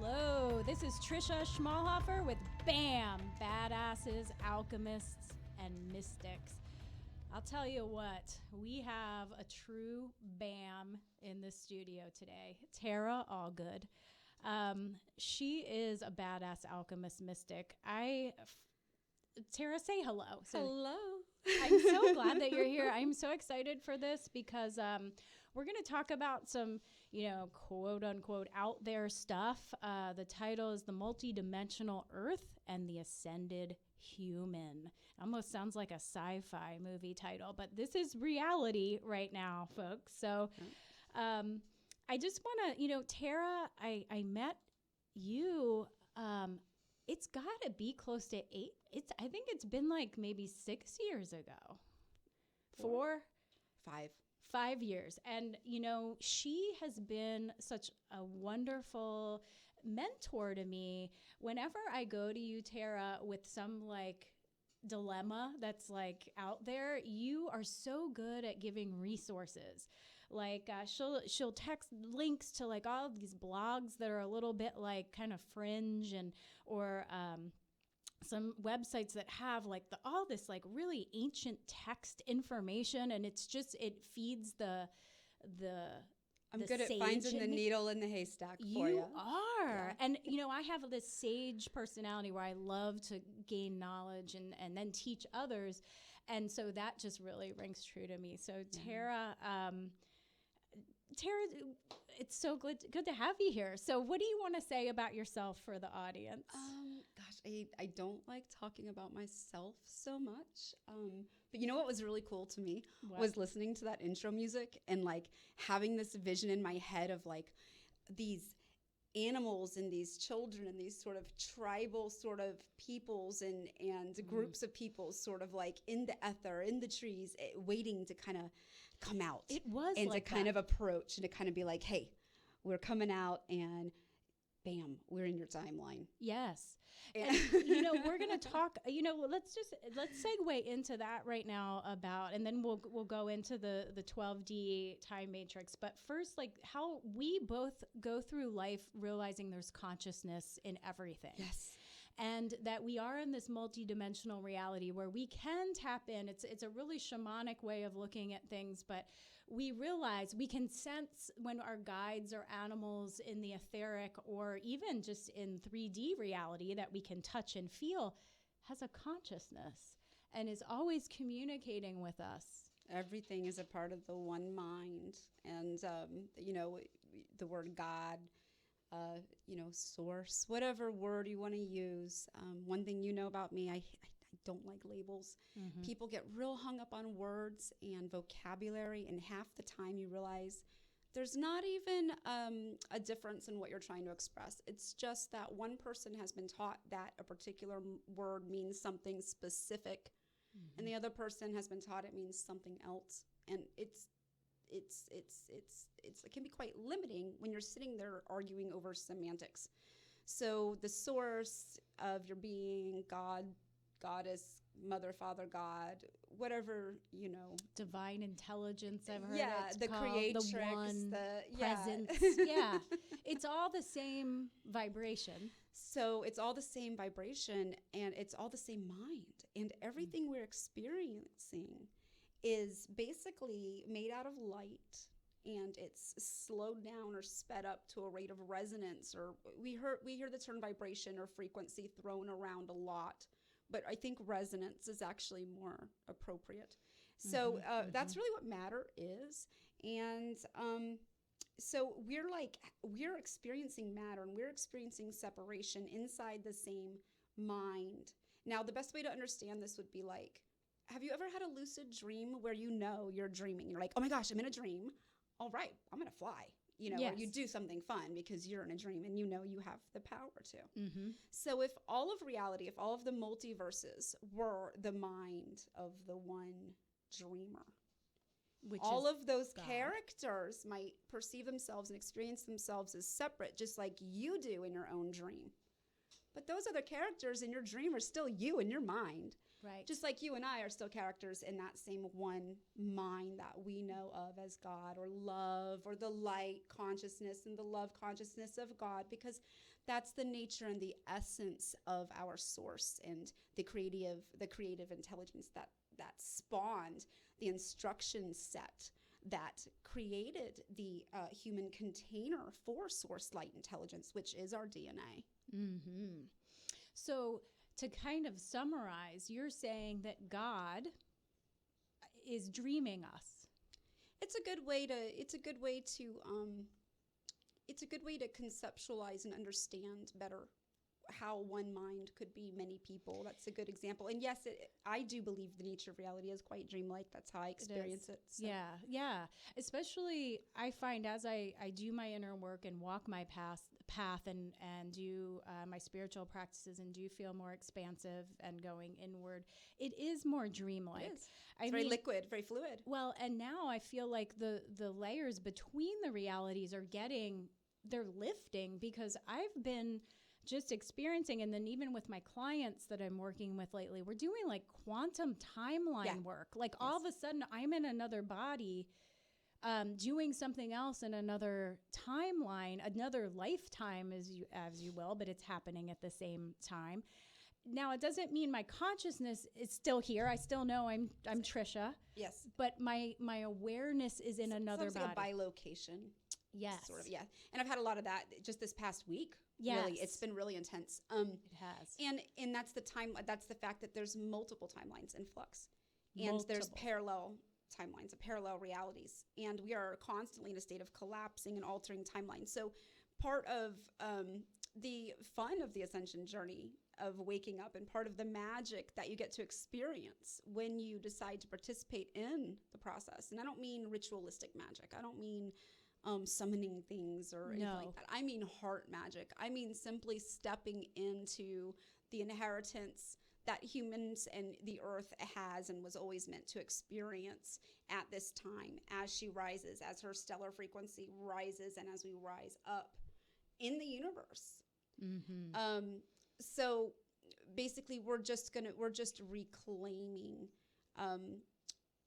Hello, this is Trisha Schmalhofer with BAM, Badasses, Alchemists, and Mystics. I'll tell you what, we have a true BAM in the studio today, Tara Allgood. She is a badass alchemist mystic. Tara, say hello. Hello. I'm so glad that you're here. I'm so excited for this because we're going to talk about some, quote unquote out there stuff. The title is The Multidimensional Earth and the Ascended Human. Almost sounds like a sci-fi movie title, but this is reality right now, folks. So I just want to, Tara, I met you. It's got to be close to 8. I think it's been like maybe 6 years ago. 5 years. And, she has been such a wonderful mentor to me. Whenever I go to you, Tara, with some like dilemma that's like out there, you are so good at giving resources. Like she'll text links to like all of these blogs that are a little bit like kind of fringe or some websites that have like all this like really ancient text information, and it feeds the I'm good at finding the needle in the haystack for you. You are. Yeah. And, I have this sage personality where I love to gain knowledge and then teach others. And so that just really rings true to me. So Tara, it's so good to have you here. So what do you want to say about yourself for the audience? I don't like talking about myself so much. But you know what was really cool to me was listening to that intro music and like having this vision in my head of like these animals and these children and these sort of tribal sort of peoples and groups of peoples sort of like in the ether, in the trees, waiting to kind of come out. It was and like to kind of approach and to kind of be like, hey, we're coming out and bam, we're in your timeline. Yes. And, we're going to talk, let's segue into that right now and then we'll go into the 12D time matrix. But first, like how we both go through life realizing there's consciousness in everything. Yes. And that we are in this multidimensional reality where we can tap in. It's a really shamanic way of looking at things, but we realize we can sense when our guides or animals in the etheric or even just in 3D reality that we can touch and feel has a consciousness and is always communicating with us. Everything is a part of the one mind. And, the word God, source, whatever word you want to use. One thing about me, I don't like labels. Mm-hmm. People get real hung up on words and vocabulary, and half the time you realize there's not even a difference in what you're trying to express. It's just that one person has been taught that a particular word means something specific, mm-hmm. and the other person has been taught it means something else. And it can be quite limiting when you're sitting there arguing over semantics. So the source of your being, God, Goddess, Mother, Father, God, whatever, Divine intelligence, I've heard it's the called. creatrix, the one presence. Yeah. It's all the same vibration. So it's all the same vibration and it's all the same mind. And everything we're experiencing is basically made out of light, and it's slowed down or sped up to a rate of resonance, or we hear the term vibration or frequency thrown around a lot, but I think resonance is actually more appropriate. So that's really what matter is. And so we're experiencing matter and we're experiencing separation inside the same mind. Now, the best way to understand this would be like, have you ever had a lucid dream where you're dreaming? You're like, oh my gosh, I'm in a dream. All right, I'm going to fly. Yes. Or you do something fun because you're in a dream and you have the power to. Mm-hmm. So if all of reality, if all of the multiverses were the mind of the one dreamer, all of those God. Characters might perceive themselves and experience themselves as separate, just like you do in your own dream. But those other characters in your dream are still you in your mind. Right. Just like you and I are still characters in that same one mind that we know of as God or love or the light consciousness and the love consciousness of God, because that's the nature and the essence of our source and the creative intelligence that spawned the instruction set that created the human container for source light intelligence, which is our DNA. Mm-hmm. So to kind of summarize, you're saying that God is dreaming us. It's a good way to conceptualize and understand better how one mind could be many people. That's a good example. And yes, I do believe the nature of reality is quite dreamlike. That's how I experience it. So. Yeah. Especially I find as I do my inner work and walk my path and do my spiritual practices and do feel more expansive and going inward, it is more dreamlike. It is. It's very liquid, very fluid. Well, and now I feel like the layers between the realities they're lifting, because I've been just experiencing, and then even with my clients that I'm working with lately, we're doing like quantum timeline work. Like all of a sudden I'm in another body, doing something else in another timeline, another lifetime as you will, but it's happening at the same time. Now, it doesn't mean my consciousness is still here. I still know I'm Trisha. Yes. But my awareness is in another body. Like a bilocation. Yes. Sort of, yeah. And I've had a lot of that just this past week. Yes. Really, it's been really intense. It has. And that's the fact that there's multiple timelines in flux. And there's parallel timelines, parallel realities. And we are constantly in a state of collapsing and altering timelines. So part of the fun of the Ascension journey of waking up, and part of the magic that you get to experience when you decide to participate in the process. And I don't mean ritualistic magic. I don't mean summoning things or anything like that. I mean heart magic. I mean simply stepping into the inheritance that humans and the earth has and was always meant to experience at this time as she rises, as her stellar frequency rises, and as we rise up in the universe. Mm-hmm. So basically we're just reclaiming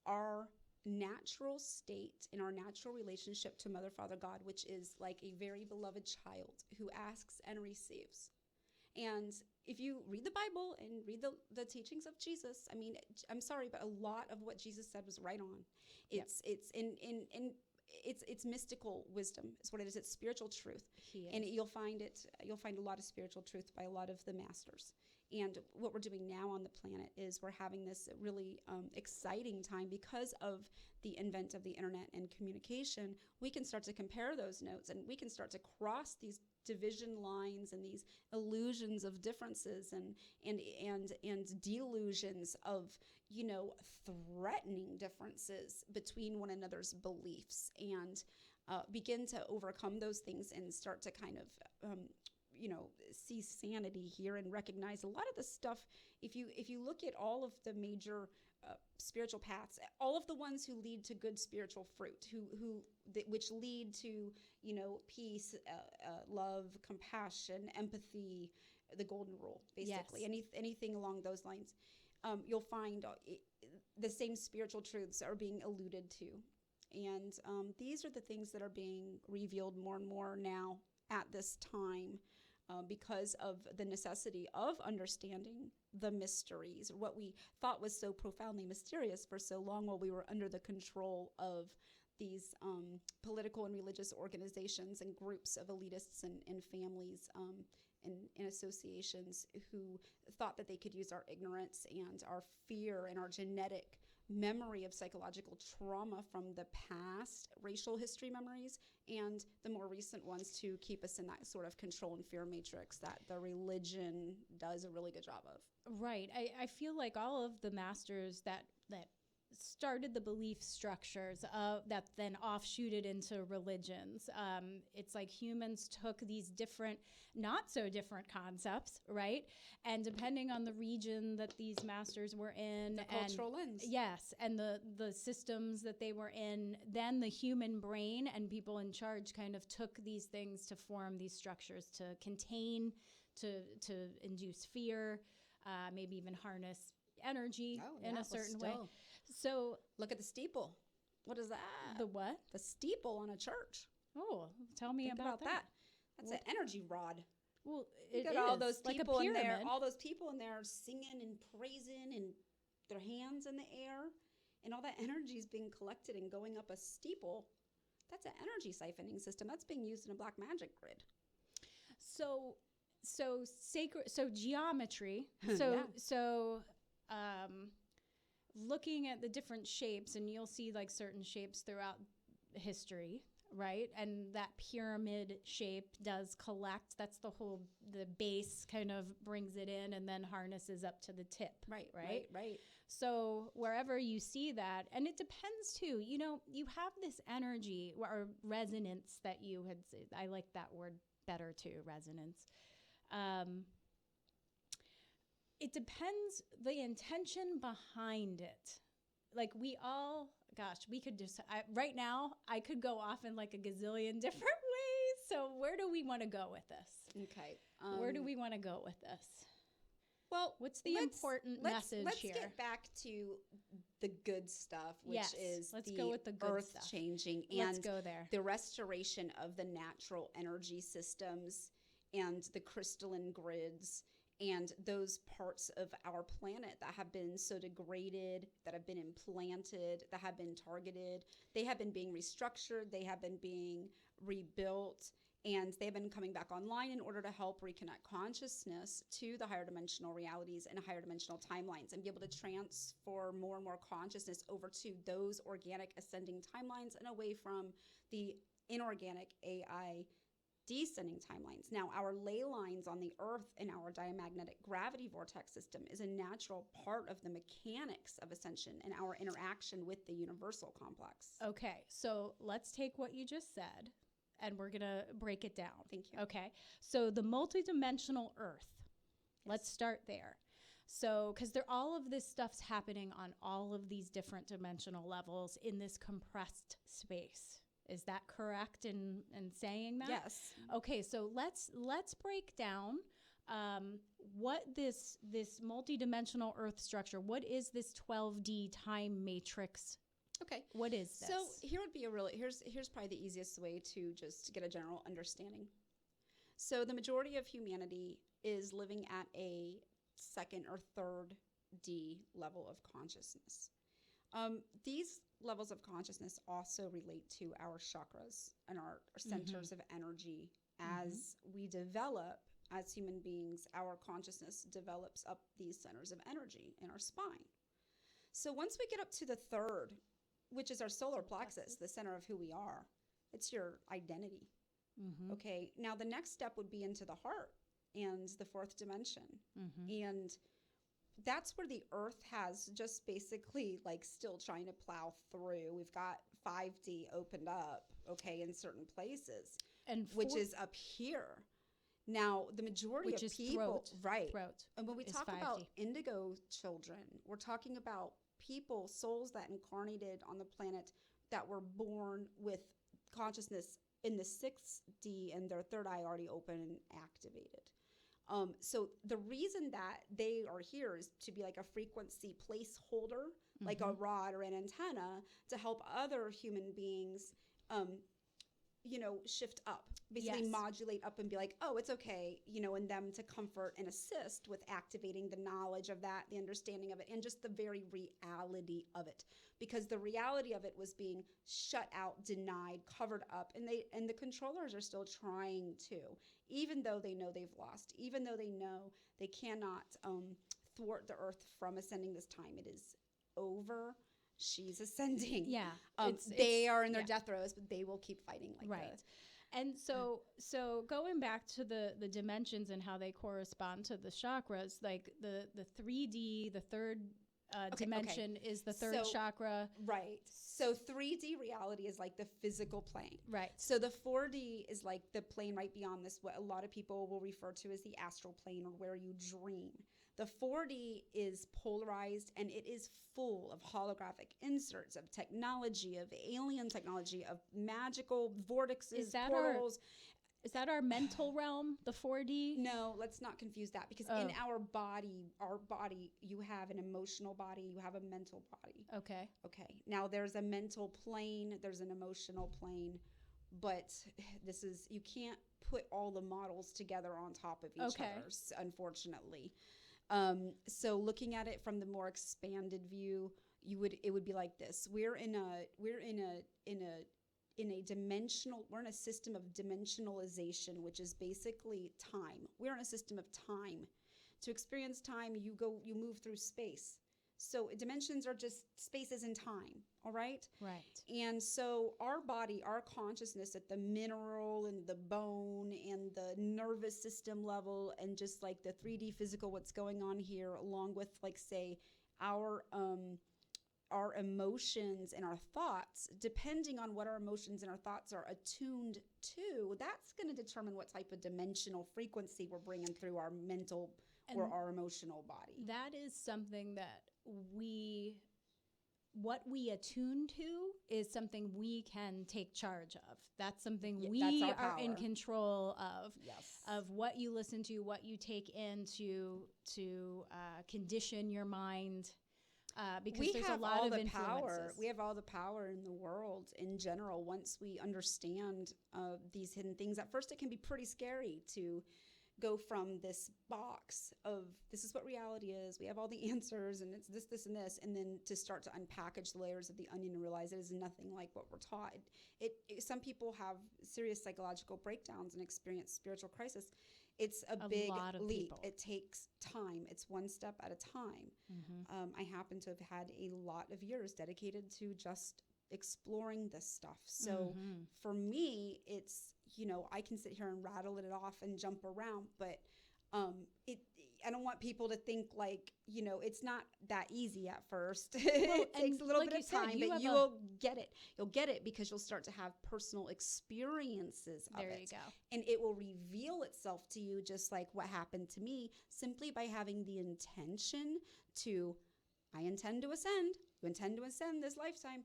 our natural state in our natural relationship to Mother, Father, God, which is like a very beloved child who asks and receives. And if you read the Bible and read the teachings of Jesus, I mean, I'm sorry, but a lot of what Jesus said was right on. It's mystical wisdom is what it is. It's spiritual truth. And you'll find a lot of spiritual truth by a lot of the masters. And what we're doing now on the planet is we're having this really exciting time because of the advent of the internet and communication. We can start to compare those notes, and we can start to cross these division lines and these illusions of differences and delusions of, threatening differences between one another's beliefs, and begin to overcome those things and start to kind of see sanity here and recognize a lot of the stuff. If you look at all of the major spiritual paths, all of the ones who lead to good spiritual fruit, which lead to peace, love, compassion, empathy, the golden rule, basically. Yes. Anything along those lines, you'll find the same spiritual truths are being alluded to, and these are the things that are being revealed more and more now at this time. Because of the necessity of understanding the mysteries, what we thought was so profoundly mysterious for so long, while we were under the control of these political and religious organizations and groups of elitists and families and associations who thought that they could use our ignorance and our fear and our genetic memory of psychological trauma from the past, racial history memories, and the more recent ones to keep us in that sort of control and fear matrix that the religion does a really good job of. Right. I feel like all of the masters that started the belief structures that then offshooted into religions. It's like humans took these different, not so different concepts, right? And depending on the region that these masters were in, the cultural lens. Yes, and the systems that they were in, then the human brain and people in charge kind of took these things to form these structures to contain, to induce fear, maybe even harness energy in yeah, a certain way. still. So Look at the steeple. What is that? the what? The steeple on a church. Oh, tell me Think about that. That's an energy rod. Well, You it got is all those like people a in there, pyramid. all those people in there singing and praising and their hands in the air, and all that energy is being collected and going up a steeple. That's an energy siphoning system. That's being used in a black magic grid. So sacred. So geometry. Yeah. Looking at the different shapes, and you'll see like certain shapes throughout history, right? And that pyramid shape does collect. That's the base kind of brings it in and then harnesses up to the tip. Right. So wherever you see that, and it depends too, you know, you have this energy or resonance that you had said. I like that word better too, resonance. It depends the intention behind it. Like we could just, right now, I could go off in like a gazillion different ways. So where do we want to go with this? Okay. Where do we want to go with this? Well, what's the important message here? Let's get back to the good stuff, which is let's the go with the good earth stuff. changing Let's and go there. the restoration of the natural energy systems and the crystalline grids and those parts of our planet that have been so degraded, that have been implanted, that have been targeted. They have been being restructured. They have been being rebuilt. And they've been coming back online in order to help reconnect consciousness to the higher dimensional realities and higher dimensional timelines and be able to transfer more and more consciousness over to those organic ascending timelines and away from the inorganic AI descending timelines. Now, our ley lines on the earth and our diamagnetic gravity vortex system is a natural part of the mechanics of ascension and our interaction with the universal complex. Okay, so let's take what you just said and we're going to break it down. Thank you. Okay, so the multidimensional earth, let's start there. So, because all of this stuff's happening on all of these different dimensional levels in this compressed space. Is that correct in saying that? Yes. Okay, so let's break down what this multidimensional Earth structure. What is this 12D time matrix? Okay. What is this? So here would be here's probably the easiest way to just get a general understanding. So the majority of humanity is living at a second or third D level of consciousness. These levels of consciousness also relate to our chakras and our centers of energy. As we develop as human beings, our consciousness develops up these centers of energy in our spine. So once we get up to the third, which is our solar plexus, the center of who we are, it's your identity. Okay, now the next step would be into the heart and the fourth dimension. And that's where the earth has just basically like still trying to plow through. We've got 5D opened up, okay, in certain places, and which is up here. Now, the majority of people, throat, and when we talk 5D. about indigo children, we're talking about people, souls that incarnated on the planet that were born with consciousness in the 6D and their third eye already open and activated. So the reason that they are here is to be like a frequency placeholder, like a rod or an antenna to help other human beings, shift up, basically modulate up and be like, oh, it's okay, and them to comfort and assist with activating the knowledge of that, the understanding of it, and just the very reality of it. Because the reality of it was being shut out, denied, covered up, and the controllers are still trying to, even though they know they've lost, even though they know they cannot thwart the earth from ascending this time. It is over. She's ascending. Yeah. They are in their death throes, but they will keep fighting like that. And so going back to the dimensions and how they correspond to the chakras, like the 3D, the third dimension is the third chakra. Right. So 3D reality is like the physical plane. Right. So the 4D is like the plane right beyond this, what a lot of people will refer to as the astral plane or where you dream. The 4D is polarized and it is full of holographic inserts of technology, of alien technology, of magical vortexes, portals. Is that our mental realm, the 4D? No, let's not confuse that, because in our body, you have an emotional body, you have a mental body. Okay. Okay. Now there's a mental plane, there's an emotional plane, but you can't put all the models together on top of each other, unfortunately. So looking at it from the more expanded view, it would be like this. We're in a system of dimensionalization, which is basically time. We're in a system of time. To experience time, you move through space. So dimensions are just spaces in time, all right? Right. And so our body, our consciousness at the mineral and the bone and the nervous system level, and just like the 3D physical, what's going on here, along with like, say, our emotions and our thoughts, depending on what our emotions and our thoughts are attuned to, that's going to determine what type of dimensional frequency we're bringing through our mental or our emotional body. That is something that what we attune to is something we can take charge of. That's something we are in control of. Yes. Of what you listen to, what you take in to condition your mind. Because there's a lot of influences. We have all the power in the world in general. Once we understand these hidden things, at first it can be pretty scary to go from this box of this is what reality is. We have all the answers, and it's this, and this, and then to start to unpackage the layers of the onion and realize it is nothing like what we're taught. Some people have serious psychological breakdowns and experience spiritual crisis. It's a big leap. People. It takes time. It's one step at a time. Mm-hmm. I happen to have had a lot of years dedicated to just exploring this stuff. So for me, it's, I can sit here and rattle it off and jump around, but I don't want people to think like, it's not that easy at first. It takes a little bit of time, but you will get it. You'll get it because you'll start to have personal experiences of it. There you go. And it will reveal itself to you, just like what happened to me, simply by having the intention I intend to ascend. You intend to ascend this lifetime,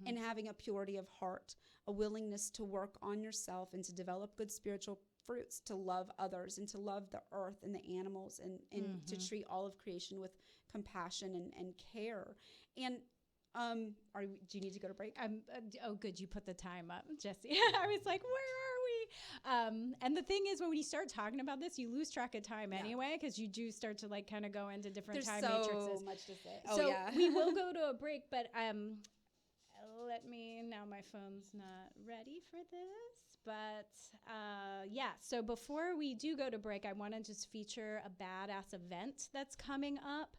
and having a purity of heart, a willingness to work on yourself and to develop good spiritual fruits, to love others and to love the earth and the animals, and to treat all of creation with compassion and care. And do you need to go to break? Oh, good. You put the time up, Jessie. I was like, where are we? And the thing is, when you start talking about this, you lose track of time anyway, because you do start to like kind of go into different time matrices. There's so much to say. So we will go to a break, but now my phone's not ready for this, but so before we do go to break, I want to just feature a badass event that's coming up.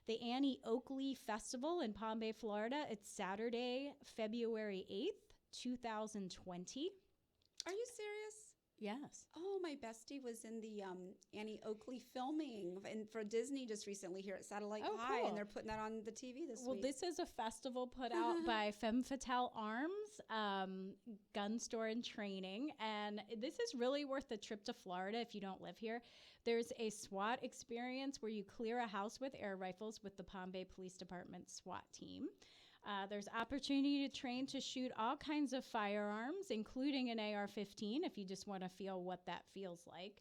The Annie Oakley Festival in Palm Bay, Florida. It's Saturday, February 8th, 2020. Are you serious? Yes. Oh, my bestie was in the Annie Oakley filming for Disney just recently here at Satellite High, cool. And they're putting that on the TV this week. Well, this is a festival put out by Femme Fatale Arms, gun store and training, and this is really worth the trip to Florida if you don't live here. There's a SWAT experience where you clear a house with air rifles with the Palm Bay Police Department SWAT team. There's opportunity to train to shoot all kinds of firearms, including an AR-15, if you just want to feel what that feels like,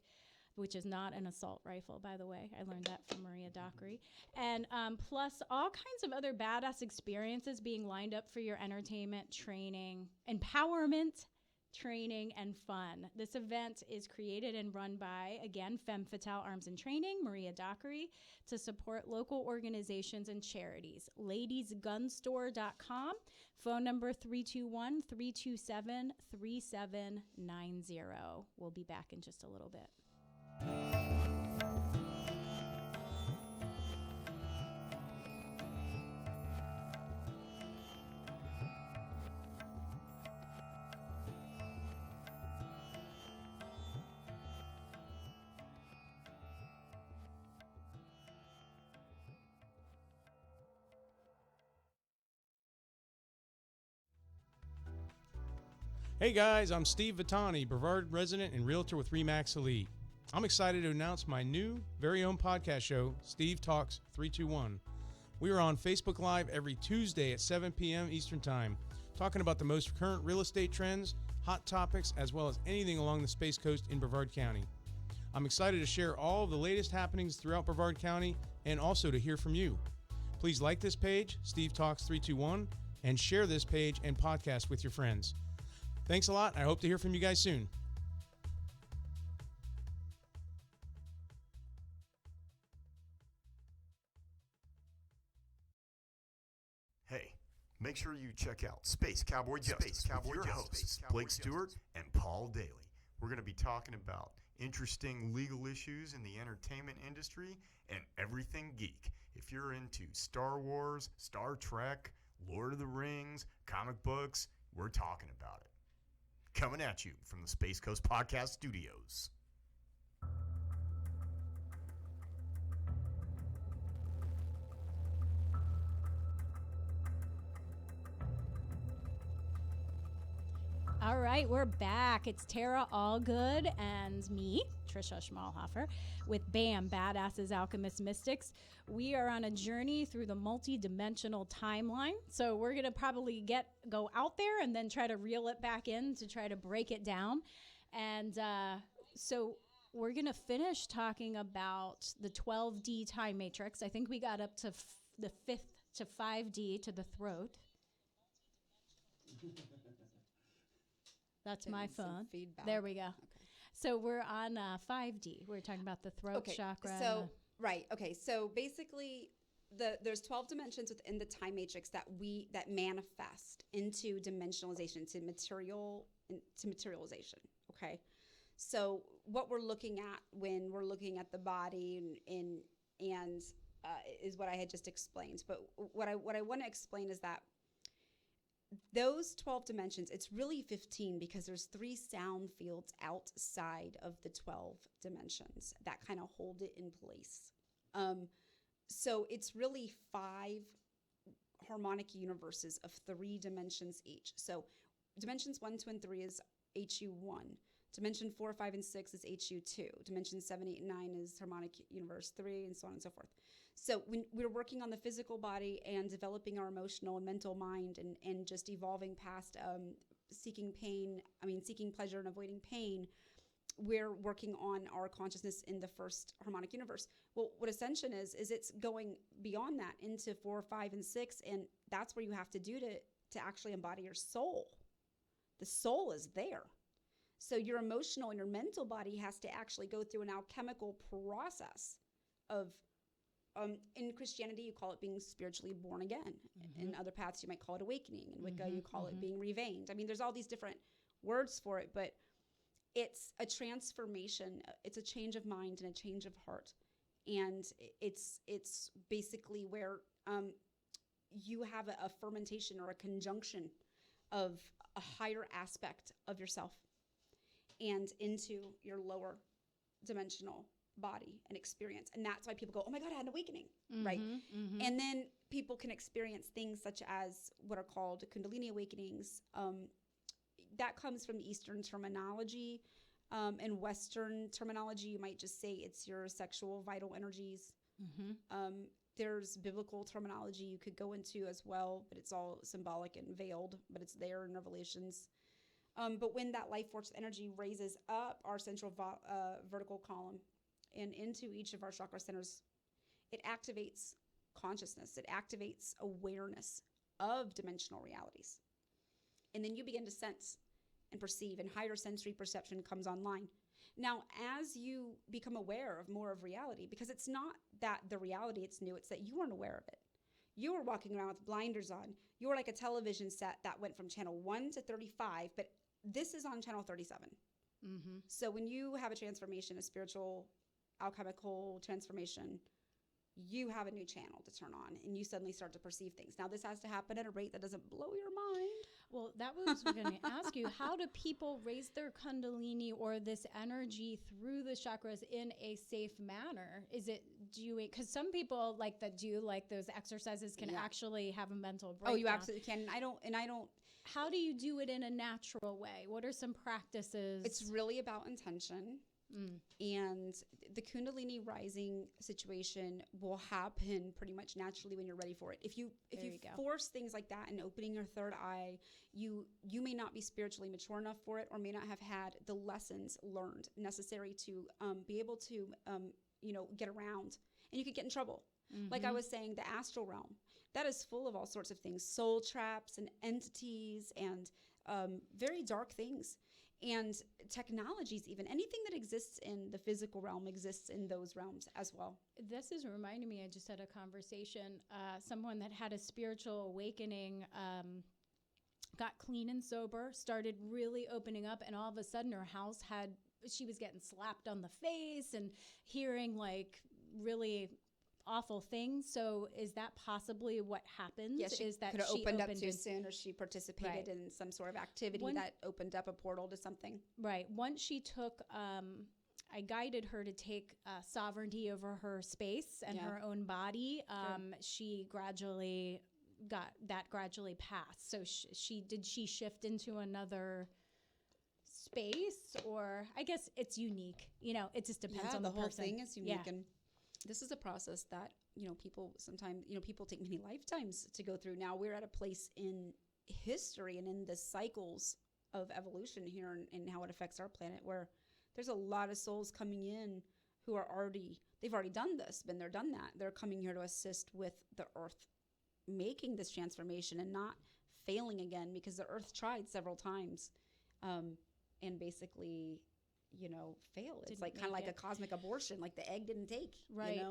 which is not an assault rifle, by the way. I learned that from Maria Dockery. And plus all kinds of other badass experiences being lined up for your entertainment, training, empowerment, training, and fun. This event is created and run by, again, Femme Fatale Arms and Training, Maria Dockery, to support local organizations and charities. ladiesgunstore.com, phone number 321-327-3790. We'll be back in just a little bit. Hey guys, I'm Steve Vitani, Brevard resident and realtor with RE/MAX Elite. I'm excited to announce my new, very own podcast show, Steve Talks 321. We are on Facebook Live every Tuesday at 7 p.m. Eastern Time, talking about the most current real estate trends, hot topics, as well as anything along the Space Coast in Brevard County. I'm excited to share all of the latest happenings throughout Brevard County and also to hear from you. Please like this page, Steve Talks 321, and share this page and podcast with your friends. Thanks a lot. I hope to hear from you guys soon. Hey, make sure you check out Space Cowboy Justice with your hosts, Blake Stewart and Paul Daly. We're going to be talking about interesting legal issues in the entertainment industry and everything geek. If you're into Star Wars, Star Trek, Lord of the Rings, comic books, we're talking about it. Coming at you from the Space Coast Podcast Studios. All right, we're back. It's Tara Allgood and me, Trisha Schmalhofer, with BAM, Badasses, Alchemists, Mystics. We are on a journey through the multidimensional timeline. So we're going to probably go out there and then try to reel it back in to try to break it down. And so we're going to finish talking about the 12D time matrix. I think we got up to the 5th to 5D to the throat. That's my phone. Feedback. There we go. Okay. So we're on 5D. We're talking about the throat chakra. So right. Okay. So basically, there's 12 dimensions within the time matrix that manifest into dimensionalization, to materialization. Okay. So what we're looking at when we're looking at the body and is what I had just explained. But what I want to explain is that those 12 dimensions, it's really 15 because there's 3 sound fields outside of the 12 dimensions that kind of hold it in place. So it's really 5 harmonic universes of 3 dimensions each. So dimensions 1, 2, and 3 is HU1. Dimension 4, 5, and 6 is HU2. Dimension 7, 8, and 9 is harmonic universe 3, and so on and so forth. So when we're working on the physical body and developing our emotional and mental mind and just evolving past seeking pleasure and avoiding pain, we're working on our consciousness in the first harmonic universe. Well, what Ascension is it's going beyond that into 4, 5, and 6, and that's where you have to do to actually embody your soul. The soul is there. So your emotional and your mental body has to actually go through an alchemical process of, in Christianity, you call it being spiritually born again. Mm-hmm. In other paths, you might call it awakening. In Wicca, you call it being reveined. I mean, there's all these different words for it, but it's a transformation. It's a change of mind and a change of heart. And it's basically where you have a fermentation or a conjunction of a higher aspect of yourself and into your lower dimensional body and experience. And that's why people go, oh my God, I had an awakening, right? Mm-hmm. And then people can experience things such as what are called Kundalini awakenings. That comes from Eastern terminology. In Western terminology, you might just say it's your sexual vital energies. Mm-hmm. There's biblical terminology you could go into as well, but it's all symbolic and veiled, but it's there in Revelations. But when that life force energy raises up our central vertical column and into each of our chakra centers, it activates consciousness. It activates awareness of dimensional realities. And then you begin to sense and perceive, and higher sensory perception comes online. Now, as you become aware of more of reality, because it's not that the reality it's new, it's that you weren't aware of it. You were walking around with blinders on. You were like a television set that went from channel 1 to 35, but this is on channel 37. Mm-hmm. So when you have a transformation, a spiritual, alchemical transformation, you have a new channel to turn on and you suddenly start to perceive things. Now, this has to happen at a rate that doesn't blow your mind. Well, that was going to ask you, how do people raise their Kundalini or this energy through the chakras in a safe manner? Is it because some people that do those exercises can actually have a mental breakdown. Oh, you absolutely can. I don't. How do you do it in a natural way? What are some practices? It's really about intention. And the Kundalini rising situation will happen pretty much naturally when you're ready for it. If you force things like that and opening your third eye, you may not be spiritually mature enough for it, or may not have had the lessons learned necessary to be able to get around, and you could get in trouble. Like I was saying, the astral realm, that is full of all sorts of things, soul traps and entities and very dark things. And technologies, even anything that exists in the physical realm exists in those realms as well. This is reminding me, I just had a conversation, someone that had a spiritual awakening, got clean and sober, started really opening up, and all of a sudden her house she was getting slapped on the face and hearing like really awful things. So is that possibly what happens? Yes, is that could have she opened up too soon, or she participated Right. in some sort of activity that opened up a portal to something. Right. Once she took, I guided her to take sovereignty over her space and her own body. She gradually passed. So she shift into another space, or I guess it's unique. It just depends on the whole person. thing is unique. Yeah. And this is a process that, people sometimes, people take many lifetimes to go through. Now we're at a place in history and in the cycles of evolution here and how it affects our planet, where there's a lot of souls coming in who are they've already done this, been there, done that. They're coming here to assist with the earth making this transformation and not failing again, because the earth tried several times and basically failed. It's like kind of like a cosmic abortion, like the egg didn't take. Right.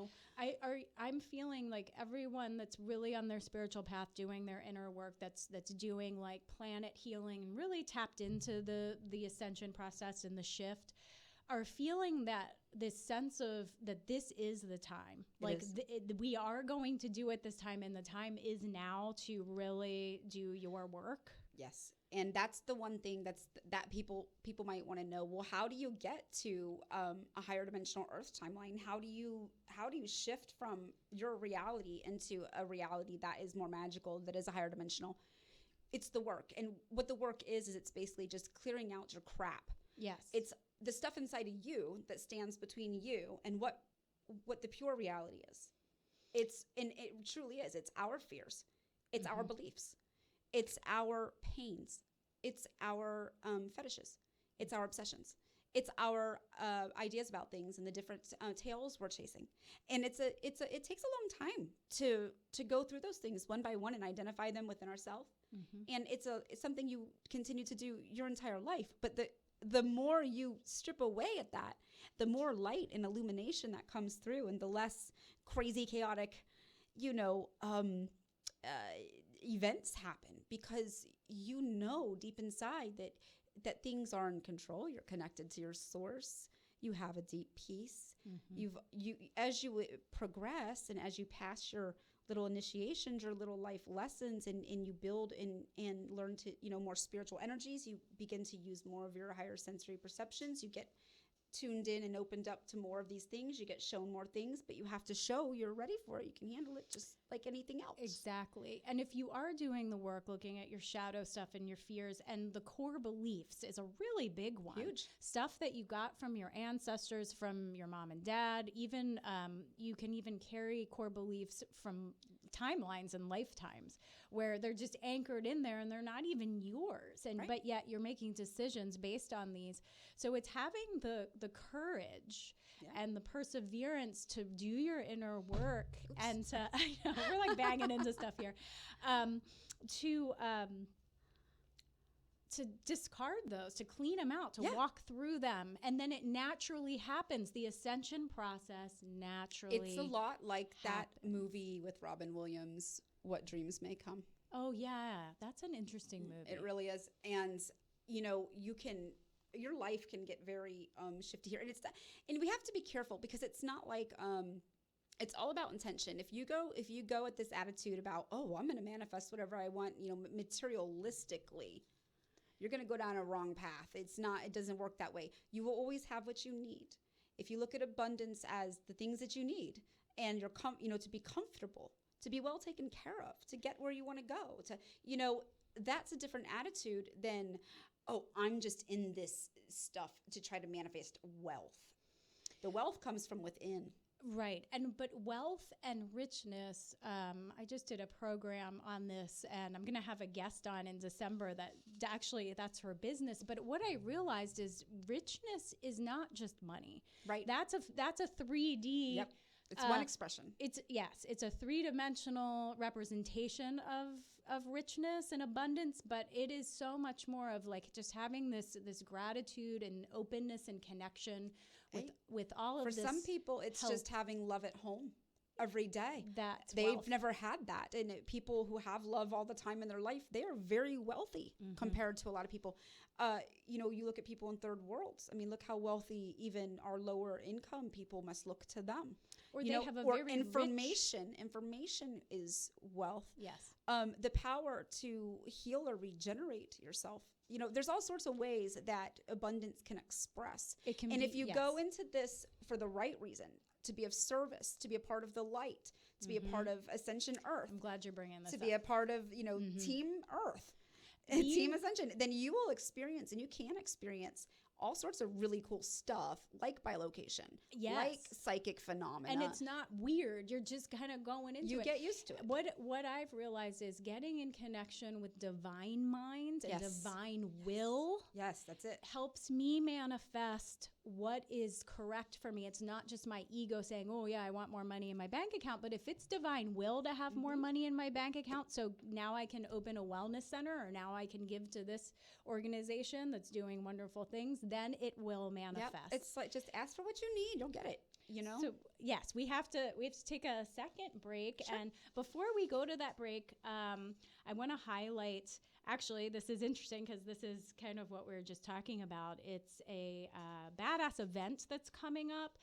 I'm feeling like everyone that's really on their spiritual path, doing their inner work, that's doing like planet healing and really tapped into the ascension process and the shift, are feeling that this sense of that this is the time. We are going to do it this time, and the time is now to really do your work. Yes. And that's the one thing that people might want to know. Well, how do you get to a higher dimensional Earth timeline? How do you shift from your reality into a reality that is more magical, that is a higher dimensional? It's the work. And what the work is it's basically just clearing out your crap. Yes. It's the stuff inside of you that stands between you and what the pure reality is. It truly is. It's our fears. It's our beliefs. It's our pains. It's our fetishes. It's our obsessions. It's our ideas about things and the different tales we're chasing. And it takes a long time to go through those things one by one and identify them within ourselves. And it's something you continue to do your entire life. But the more you strip away at that, the more light and illumination that comes through, and the less crazy, chaotic, events happen, because deep inside that things are in control. You're connected to your source. You have a deep peace. As you progress and as you pass your little initiations, your little life lessons, and you build and learn to more spiritual energies, you begin to use more of your higher sensory perceptions. You get tuned in and opened up to more of these things. You get shown more things, but you have to show you're ready for it. You can handle it just like anything else. Exactly. And if you are doing the work, looking at your shadow stuff and your fears and the core beliefs is a really big one. Huge. Stuff that you got from your ancestors, from your mom and dad. Even you can even carry core beliefs from timelines and lifetimes where they're just anchored in there and they're not even yours. And but yet you're making decisions based on these. So it's having the courage and the perseverance to do your inner work and to, we're like banging into stuff here, to discard those, to clean them out, to walk through them. And then it naturally happens. The ascension process naturally It's a lot like that movie with Robin Williams, What Dreams May Come. Oh, yeah. That's an interesting movie. It really is. And, your life can get very shifty here. And we have to be careful, because it's not like it's all about intention. If you go with this attitude about, oh, I'm going to manifest whatever I want, materialistically, you're going to go down a wrong path. It doesn't work that way. You will always have what you need. If you look at abundance as the things that you need, and you're to be comfortable, to be well taken care of, to get where you want to go, that's a different attitude than, oh, I'm just in this stuff to try to manifest wealth. The wealth comes from within. Right. But wealth and richness, I just did a program on this, and I'm going to have a guest on in December that actually that's her business. But what I realized is richness is not just money. Right. That's a 3D. Yep. It's one expression. It's a 3-dimensional representation of richness and abundance, but it is so much more of like just having this gratitude and openness and connection with all of For this. some people, it's health. just having love at home every day. That's They've wealth. never had that. And people who have love all the time in their life, they are very wealthy compared to a lot of people. You look at people in third worlds. I mean, look how wealthy even our lower income people must look to them. Or they have a or very information. Information is wealth. Yes. The power to heal or regenerate yourself. There's all sorts of ways that abundance can express. It can and be, if you go into this for the right reason, to be of service, to be a part of the light, to be a part of Ascension Earth, I'm glad you're bringing this to up. be a part of, Team Earth and Team Ascension, then you will experience, and you can experience all sorts of really cool stuff like bilocation, like psychic phenomena. And it's not weird. You're just kind of going into it. You get used to it. What I've realized is getting in connection with divine mind and divine will. Yes, that's it. Helps me manifest what is correct for me. It's not just my ego saying, oh yeah, I want more money in my bank account, but if it's divine will to have more money in my bank account, so now I can open a wellness center, or now I can give to this organization that's doing wonderful things, then it will manifest. Yep. It's like, just ask for what you need, you'll get it. So yes, we have to take a second break. Sure. And before we go to that break, I want to highlight, actually, this is interesting because this is kind of what we were just talking about. It's a badass event that's coming up.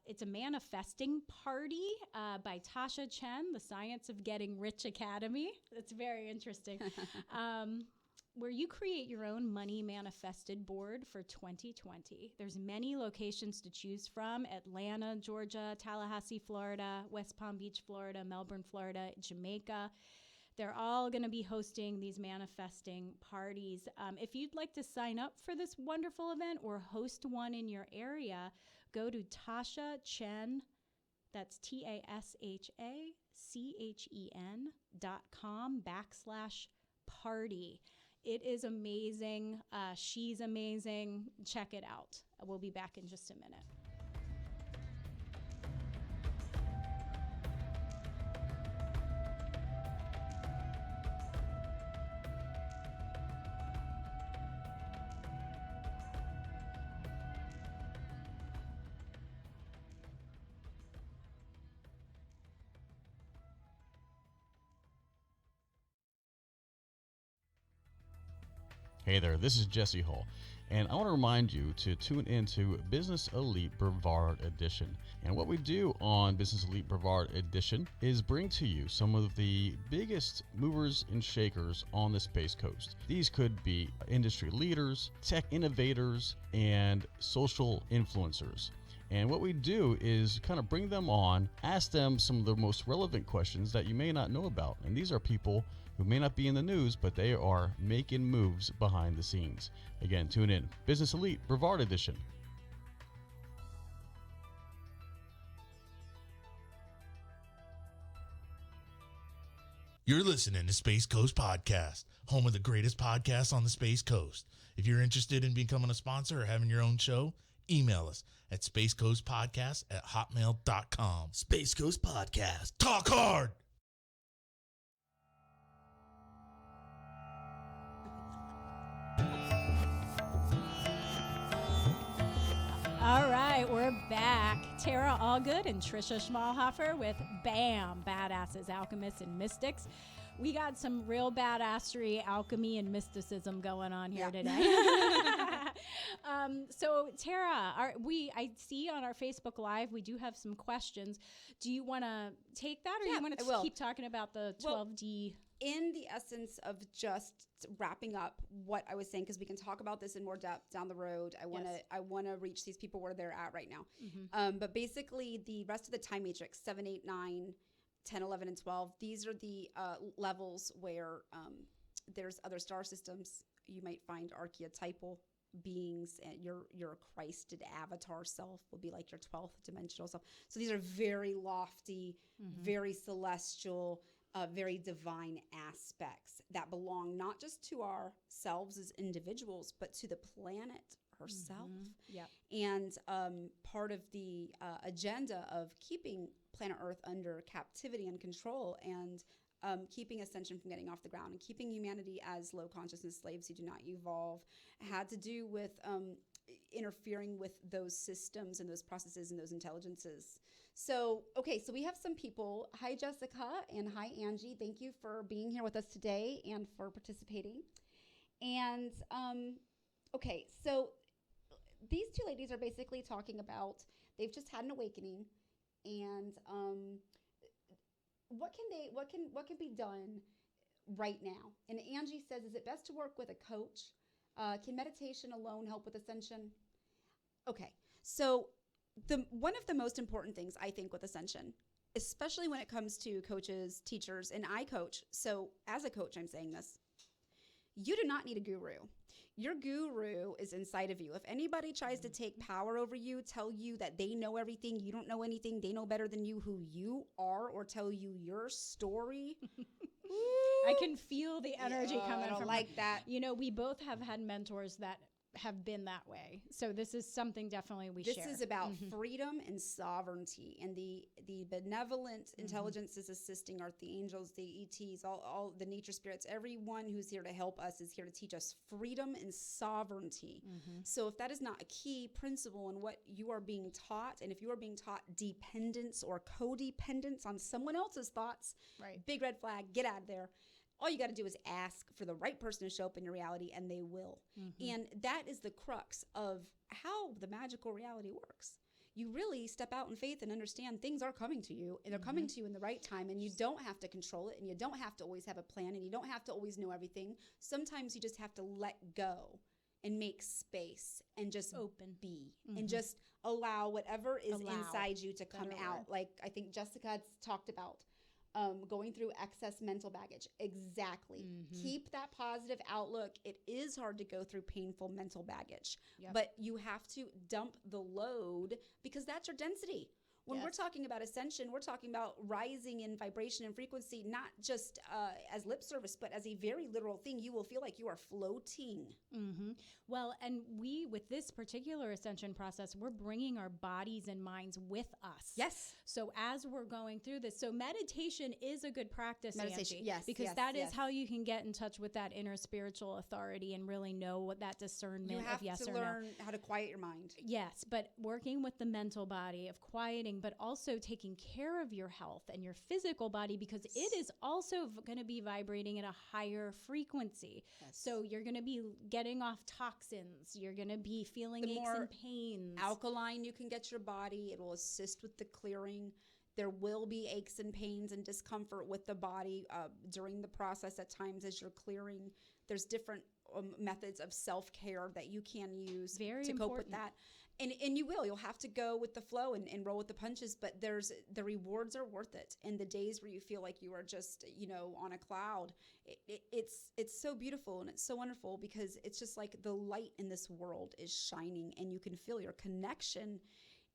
It's a manifesting party by Tasha Chen, the Science of Getting Rich Academy. It's very interesting. Where you create your own money manifested board for 2020. There's many locations to choose from: Atlanta, Georgia, Tallahassee, Florida, West Palm Beach, Florida, Melbourne, Florida, Jamaica. They're all going to be hosting these manifesting parties. If you'd like to sign up for this wonderful event or host one in your area, go to Tasha Chen, that's TASHACHEN.com/party. It is amazing. She's amazing. Check it out. We'll be back in just a minute. Hey there, this is Jesse Hall, and I want to remind you to tune into Business Elite Brevard Edition. And what we do on Business Elite Brevard Edition is bring to you some of the biggest movers and shakers on the Space Coast. These could be industry leaders, tech innovators, and social influencers. And what we do is kind of bring them on, ask them some of the most relevant questions that you may not know about. And these are people who may not be in the news, but they are making moves behind the scenes. Again, tune in. Business Elite Brevard Edition. You're listening to Space Coast Podcast, home of the greatest podcasts on the Space Coast. If you're interested in becoming a sponsor or having your own show, email us at spacecoastpodcast@hotmail.com. Space Coast Podcast. Talk hard! All right, we're back. Tara Allgood and Trisha Schmalhofer with BAM, Badasses, Alchemists, and Mystics. We got some real badassery, alchemy, and mysticism going on here today. So, Tara, I see on our Facebook Live, we do have some questions. Do you want to take that, or you want to keep talking about the 12D? In the essence of just wrapping up what I was saying, because we can talk about this in more depth down the road. I want to reach these people where they're at right now. Mm-hmm. But basically, the rest of the time matrix, 7, 8, 9, 10, 11, and 12, these are the levels where there's other star systems, you might find archetypal beings, and your Christed avatar self will be like your 12th dimensional self. So these are very lofty, very celestial, very divine aspects that belong not just to ourselves as individuals, but to the planet herself. Yeah. And part of the agenda of keeping planet Earth under captivity and control, and keeping Ascension from getting off the ground, and keeping humanity as low consciousness slaves who do not evolve, had to do with interfering with those systems and those processes and those intelligences. So, okay, so we have some people. Hi, Jessica, and hi, Angie. Thank you for being here with us today and for participating. And, okay, so these two ladies are basically talking about, they've just had an awakening, and what can be done right now? And Angie says, is it best to work with a coach? Can meditation alone help with Ascension? Okay, so one of the most important things I think with Ascension, especially when it comes to coaches, teachers, and I coach. So as a coach, I'm saying this. You do not need a guru. Your guru is inside of you. If anybody tries to take power over you, tell you that they know everything, you don't know anything, they know better than you who you are, or tell you your story. I can feel the energy coming I don't from like her. that. You know, we both have had mentors that have been that way. So this is something definitely we share. This is about freedom and sovereignty, and the benevolent intelligences assisting Earth, the angels, the ETs, all the nature spirits, everyone who's here to help us is here to teach us freedom and sovereignty. So if that is not a key principle in what you are being taught, and if you are being taught dependence or codependence on someone else's thoughts, Right. big red flag, get out of there. All you got to do is ask for the right person to show up in your reality, and they will. And that is the crux of how the magical reality works. You really step out in faith and understand things are coming to you, and they're coming to you in the right time, and you don't have to control it, and you don't have to always have a plan, and you don't have to always know everything. Sometimes you just have to let go and make space and just be and just allow whatever is inside you to come out. Like I think Jessica had talked about. Going through excess mental baggage. Exactly. Keep that positive outlook. It is hard to go through painful mental baggage, but you have to dump the load, because that's your density. When we're talking about Ascension, we're talking about rising in vibration and frequency, not just as lip service, but as a very literal thing. You will feel like you are floating. Well, and we, with this particular Ascension process, we're bringing our bodies and minds with us. Yes. So as we're going through this, so meditation is a good practice, Meditation, Angie, yes, because yes, that is yes. how you can get in touch with that inner spiritual authority and really know what that discernment You have of yes to or no. learn how to quiet your mind. Yes, but working with the mental body of quieting, but also taking care of your health and your physical body, because it is also going to be vibrating at a higher frequency. So you're going to be getting off toxins. You're going to be feeling The aches more and pains. alkaline you can get your body, it will assist with the clearing. There will be aches and pains and discomfort with the body during the process at times as you're clearing. There's different methods of self-care that you can use to cope with that. And you'll have to go with the flow and roll with the punches, but the rewards are worth it. And the days where you feel like you are just, on a cloud, it's so beautiful and it's so wonderful, because it's just like the light in this world is shining and you can feel your connection.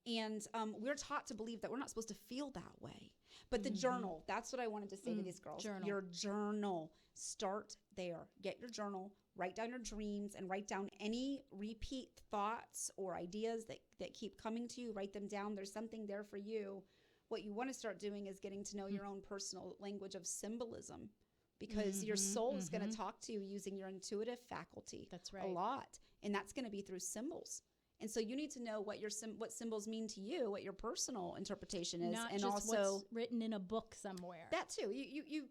And we're taught to believe that we're not supposed to feel that way. But the journal, that's what I wanted to say to these girls. Journal. Your journal, start there. Get your journal, write down your dreams, and write down any repeat thoughts or ideas that keep coming to you. Write them down. There's something there for you. What you want to start doing is getting to know your own personal language of symbolism, because your soul is going to talk to you using your intuitive faculty. That's right. A lot. And that's going to be through symbols. And so you need to know what what symbols mean to you, what your personal interpretation is, Not and just also what's written in a book somewhere. that too. You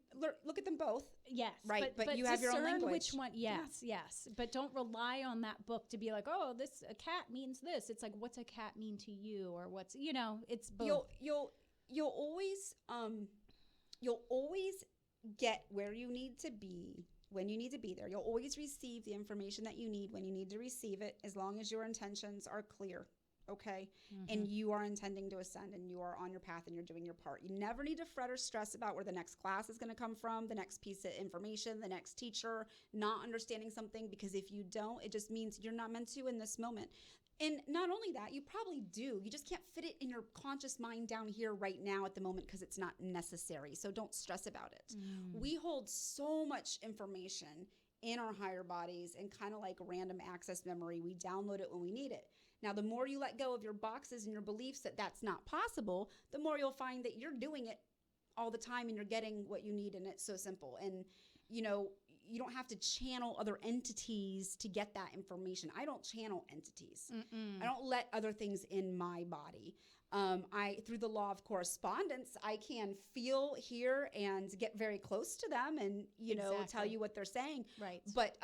look at them both. Yes, Right, but you have your own discern language. Which one? Yes. But don't rely on that book to be like, oh, a cat means this. It's like, what's a cat mean to you, or what's it's both. You'll always get where you need to be when you need to be there. You'll always receive the information that you need when you need to receive it, as long as your intentions are clear. okay? And you are intending to ascend and you are on your path and you're doing your part. You never need to fret or stress about where the next class is going to come from, the next piece of information, the next teacher, not understanding something, because if you don't, it just means you're not meant to in this moment. And not only that, you probably do. You just can't fit it in your conscious mind down here right now at the moment because it's not necessary. So don't stress about it. We hold so much information in our higher bodies, and kind of like random access memory, we download it when we need it. Now, the more you let go of your boxes and your beliefs that that's not possible, the more you'll find that you're doing it all the time and you're getting what you need, and it's so simple. And, you know, you don't have to channel other entities to get that information. I don't channel entities. I don't let other things in my body. Through the law of correspondence, I can feel, hear, and get very close to them and, you know, tell you what they're saying. Right. But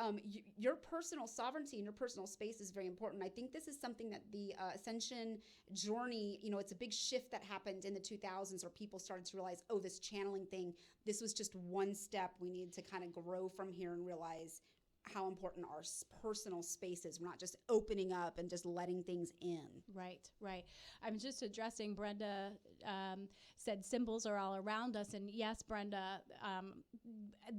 your personal sovereignty and your personal space is very important. I think this is something that the Ascension journey, you know, it's a big shift that happened in the 2000s where people started to realize, oh, this channeling thing, this was just one step. We need to kind of grow from here and realize how important our personal space is. We're not just opening up and just letting things in. Right, right. I'm just addressing, Brenda said symbols are all around us. And yes, Brenda,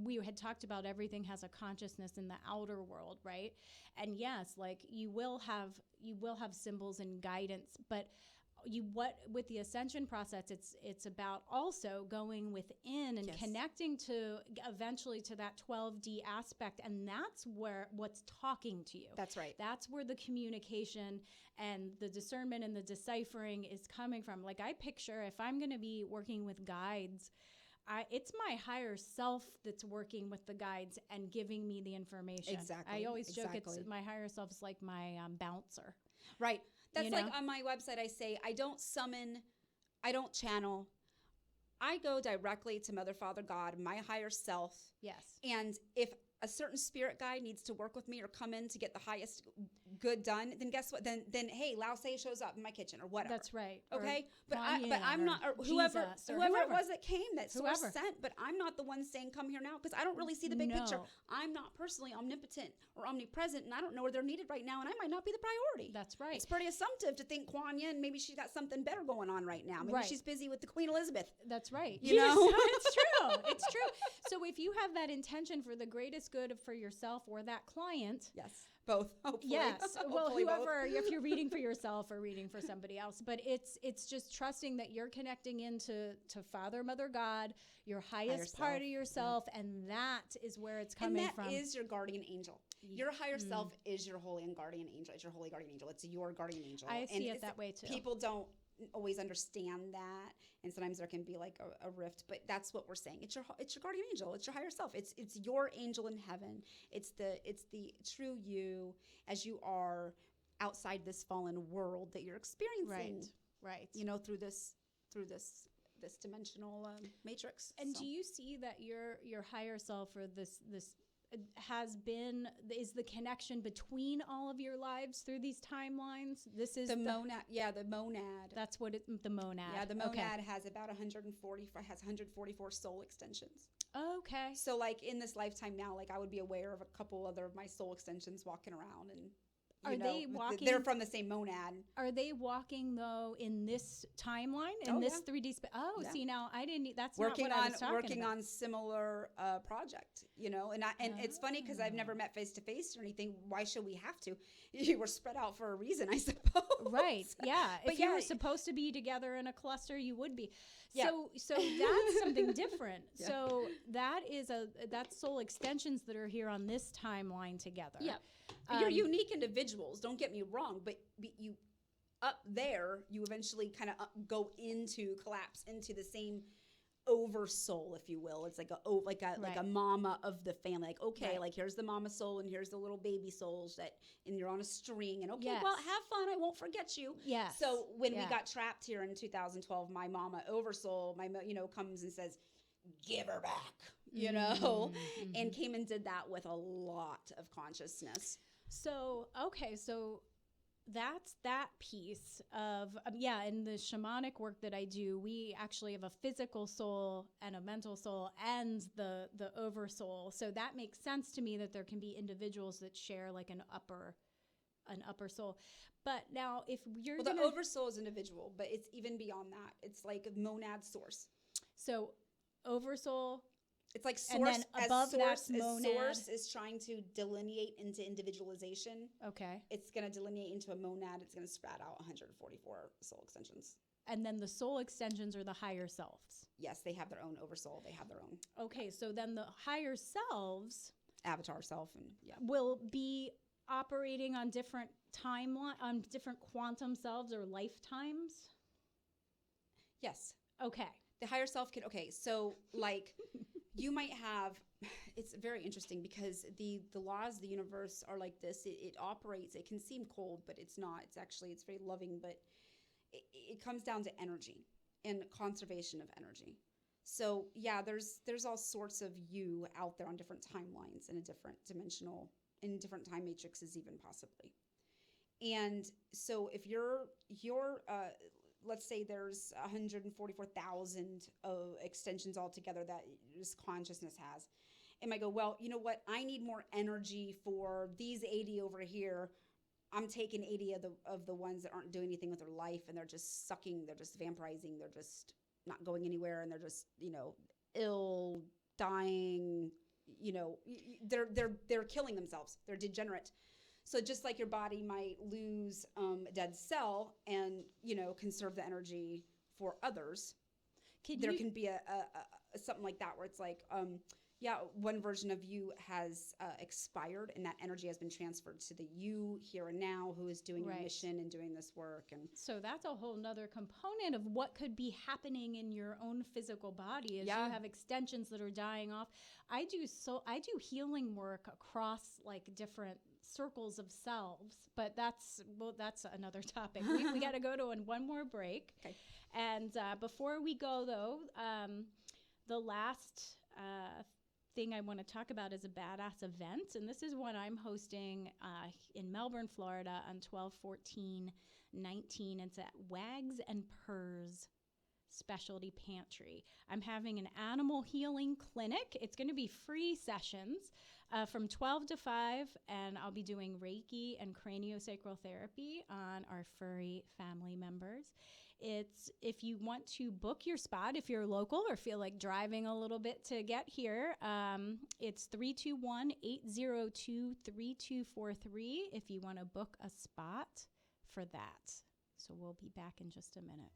we had talked about everything has a consciousness in the outer world, right? And yes, like you will have symbols and guidance, but with the ascension process, it's about also going within and connecting to eventually to that 12D aspect, and that's what's talking to you. That's right. That's where the communication and the discernment and the deciphering is coming from. Like I picture if I'm going to be working with guides, it's my higher self that's working with the guides and giving me the information. Exactly. I always joke it's my higher self is like my bouncer. Right. That's you like know? on my website, I say, I don't summon, I don't channel. I go directly to Mother, Father, God, my higher self. Yes. And if a certain spirit guide needs to work with me or come in to get the highest good done, then guess what? Then hey, Lao Se shows up in my kitchen or whatever. That's right. Okay, but I'm not, or whoever it was that came, that source sent. But I'm not the one saying come here now because I don't really see the big picture. I'm not personally omnipotent or omnipresent, and I don't know where they're needed right now, and I might not be the priority. That's right. It's pretty assumptive to think Kuan Yin, maybe she's got something better going on right now. Maybe she's busy with the Queen Elizabeth. That's right. You know, it's true. It's true. So if you have that intention for the greatest good for yourself or that client, yes. Both, hopefully. Yes. Well, Hopefully whoever, if you're reading for yourself or reading for somebody else, but it's just trusting that you're connecting into Father, Mother, God, your highest part of yourself, and that is where it's coming from. And that is your guardian angel. Your higher self is your holy and guardian angel. It's your holy guardian angel. It's your guardian angel. I see it that way too. People don't always understand that, and sometimes there can be like a rift, but that's what we're saying. It's your guardian angel. It's your higher self. It's your angel in heaven. It's the true you as you are outside this fallen world that you're experiencing. Right. You know, through this dimensional matrix. And do you see that your higher self or this is the connection between all of your lives through these timelines? This is the monad. Yeah, the monad. That's what the monad. Yeah, the monad has about 144 soul extensions. Okay. So like in this lifetime now, like I would be aware of a couple other of my soul extensions walking around, and they walking? They're from the same monad. Are they walking though in this timeline in this 3D space? See, now I didn't. That's working not what I was talking working about. on similar project. You know, and it's funny because I've never met face to face or anything. Why should we have to? You were spread out for a reason, I suppose. Right. Yeah. But if you were supposed to be together in a cluster, you would be. Yeah. So that's something different. Yeah. So that's soul extensions that are here on this timeline together. Yeah. You're unique individuals, don't get me wrong, but you up there, you eventually kind of collapse into the same oversoul, if you will. It's like a mama of the family. Like, okay, like here's the mama soul and here's the little baby souls and you're on a string, and well, have fun, I won't forget you. Yes. So when we got trapped here in 2012, my mama oversoul, comes and says, give her back, and came and did that with a lot of consciousness. So that's that piece of, in the shamanic work that I do, we actually have a physical soul and a mental soul and the oversoul. So that makes sense to me that there can be individuals that share like an upper an upper soul. But now if you're Well, the oversoul is individual, but it's even beyond that. It's like a monad source. so oversoul, It's like and source, then as above source, that's as monad. source is trying to delineate into individualization. okay. It's going to delineate into a monad. It's going to spread out 144 soul extensions. And then the soul extensions are the higher selves. Yes, they have their own oversoul. They have their own Okay, so then the higher selves avatar self, and will be operating on different timeline, on different quantum selves or lifetimes. yes, Okay. the higher self can. Okay, so like you might have. It's very interesting because the laws of the universe are like this. It operates. It can seem cold, but it's not. It's very loving, but it comes down to energy and conservation of energy. So yeah, there's all sorts of you out there on different timelines in a different dimensional, in different time matrices even possibly. And so if you're let's say there's 144,000 extensions altogether that this consciousness has. It might go, well, you know what? I need more energy for these 80 over here. I'm taking 80 of the ones that aren't doing anything with their life, and they're just sucking, they're just vampirizing, they're just not going anywhere, and they're just, ill, dying, they're killing themselves. They're degenerate. So just like your body might lose a dead cell and, conserve the energy for others, there can be a something like that where it's like, one version of you has expired, and that energy has been transferred to the you here and now who is doing your mission and doing this work. And so that's a whole nother component of what could be happening in your own physical body as you have extensions that are dying off. I do healing work across like different circles of selves, but that's another topic. We got to go to one more break. Okay. And before we go though, the last thing I want to talk about is a badass event, and this is one I'm hosting in Melbourne, Florida on 12/14/19. It's at Wags and Purrs Specialty Pantry. I'm having an animal healing clinic. It's going to be free sessions from 12 to 5, and I'll be doing Reiki and craniosacral therapy on our furry family members. It's if you want to book your spot, if you're local or feel like driving a little bit to get here, it's 321-802-3243 if you want to book a spot for that. So we'll be back in just a minute.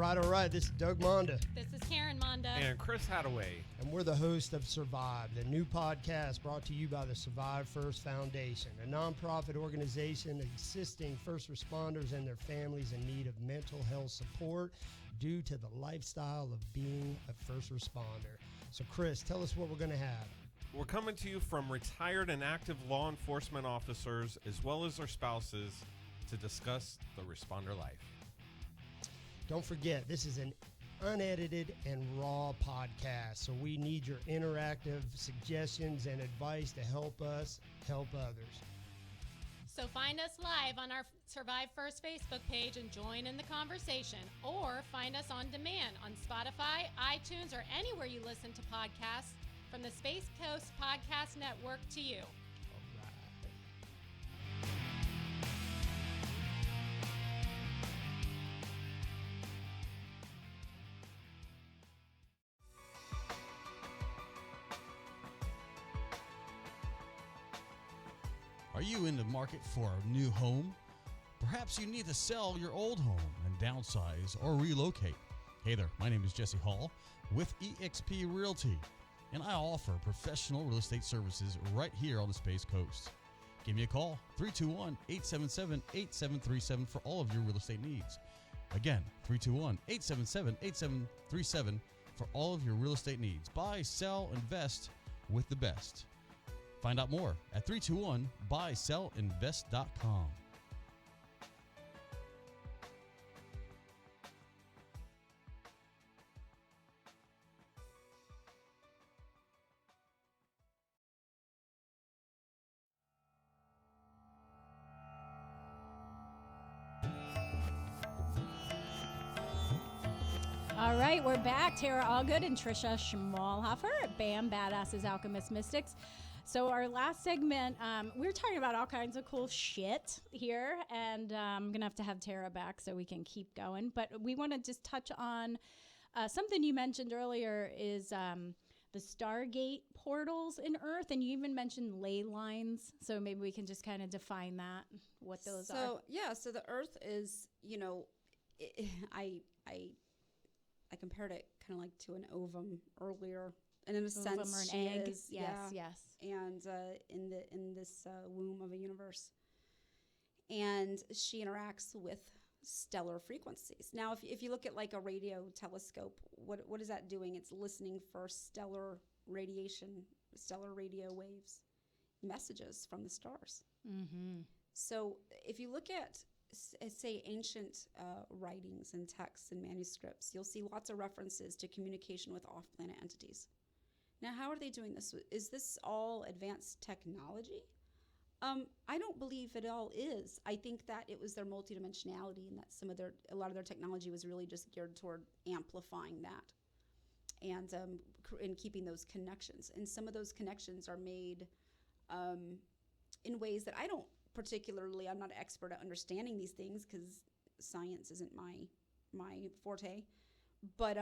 All right. This is Doug Monda. This is Karen Monda. And Chris Hadaway. And we're the host of Survive, the new podcast brought to you by the Survive First Foundation, a nonprofit organization assisting first responders and their families in need of mental health support due to the lifestyle of being a first responder. So, Chris, tell us what we're going to have. We're coming to you from retired and active law enforcement officers as well as their spouses to discuss the responder life. Don't forget, this is an unedited and raw podcast, so we need your interactive suggestions and advice to help us help others. So find us live on our Survive First Facebook page and join in the conversation, or find us on demand on Spotify, iTunes, or anywhere you listen to podcasts from the Space Coast Podcast Network to you. Are you in the market for a new home? Perhaps you need to sell your old home and downsize or relocate. Hey there, my name is Jesse Hall with eXp Realty, and I offer professional real estate services right here on the Space Coast. Give me a call, 321-877-8737 for all of your real estate needs. Again, 321-877-8737 for all of your real estate needs. Buy, sell, invest with the best. Find out more at 321-buysellinvest.com. All right, we're back. Tara Allgood and Trisha Schmalhofer at BAM, Badasses, Alchemist, Mystics. So our last segment, we were talking about all kinds of cool shit here, and I'm going to have Tara back so we can keep going. But we want to just touch on something you mentioned earlier is the stargate portals in Earth, and you even mentioned ley lines. So maybe we can just kind of define that, what those are. So the Earth is, I compared it kind of like to an ovum earlier, and in a Ovum sense, or an she egg. is, Yes. and in this womb of a universe, and she interacts with stellar frequencies. Now, if you look at like a radio telescope, what is that doing? It's listening for stellar radiation, stellar radio waves, messages from the stars. Mm-hmm. So if you look at say ancient writings and texts and manuscripts, you'll see lots of references to communication with off-planet entities. Now, how are they doing this? Is this all advanced technology? I don't believe it all is. I think that it was their multidimensionality, and that a lot of their technology was really just geared toward amplifying that and keeping those connections. And some of those connections are made in ways that I don't particularly, I'm not an expert at understanding these things because science isn't my forte. But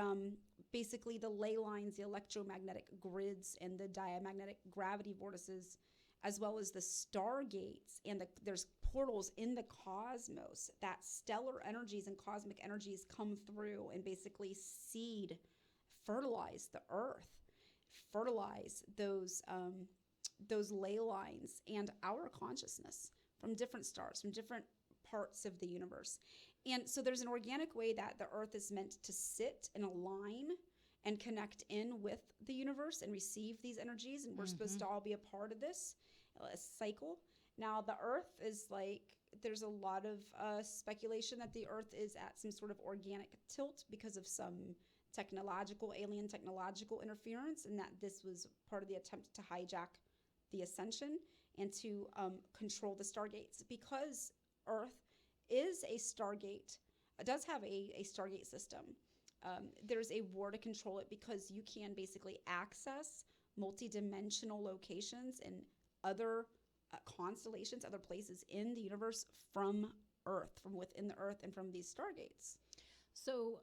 basically the ley lines, the electromagnetic grids, and the diamagnetic gravity vortices, as well as the stargates, and there's portals in the cosmos that stellar energies and cosmic energies come through and basically fertilize the Earth, fertilize those ley lines and our consciousness from different stars, from different parts of the universe. And so there's an organic way that the Earth is meant to sit and align and connect in with the universe and receive these energies. And we're supposed to all be a part of this cycle. Now, the Earth is like, there's a lot of speculation that the Earth is at some sort of organic tilt because of some alien technological interference, and that this was part of the attempt to hijack the Ascension and to control the stargates. Because Earth is a stargate, does have a stargate system, there's a war to control it, because you can basically access multidimensional locations and other constellations, other places in the universe from Earth, from within the Earth, and from these stargates. So